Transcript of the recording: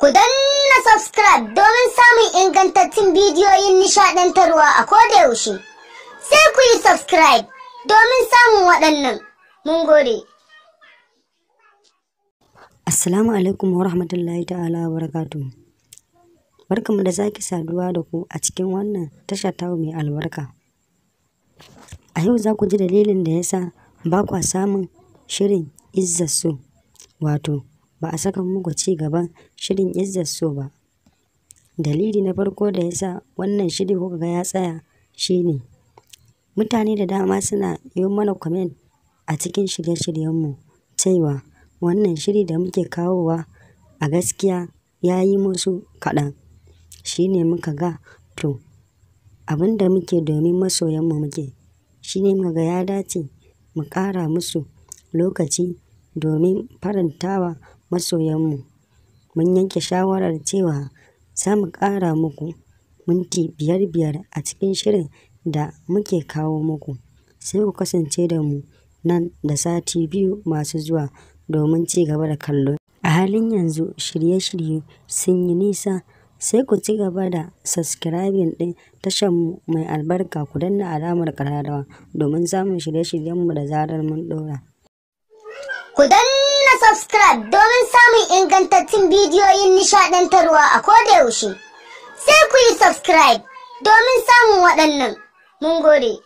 Ku danna subscribe domin samun ingantattun bidiyoyin nishaɗantarwa a koda yaushe. Sai ku yi subscribe domin samun waɗannan. Mun gode. Assalamu alaikum wa rahmatullahi ta'ala wa barakatuhu. Barkanmu da sake saduwa da ku a cikin wannan tasha ta mai albarka. A yau za ku ji dalilin da yasa ba kwa samun shirin Izzat So, wato ba a saka muku ci gaban shirin Izzat So ba. Dalili na farko da yasa wannan shiri kuka ga ya tsaya shine mutane da dama suna yi mana comment a cikin shirye-shiryenmu cewa wannan shiri da muke kawowa a gaskiya ya yi musu kaɗan. Shi ne muka ga to abin da muke domin masoyanmu muke, shi ne muka ga ya dace mu ƙara musu lokaci domin farantawa masoyanmu. Mun yanke shawarar cewa za mu ƙara muku minti 5 a cikin shirin da muke kawo muku. Sai ku kasance da mu nan da sati 2 masu zuwa domin ci gaba da kallo. A halin yanzu shirye-shirye sun yi nisa, sai ku ci gaba da subscribing ɗin tashanmu mai albarka, ku danna alamar ƙararrawa domin samun shirye-shiryenmu da zarar mun ɗora. Ku danna subscribe domin samun ingantattun bidiyoyin nishaɗantarwa a koda yaushe. Sai ku yi subscribe domin samun waɗannan. Mun gode.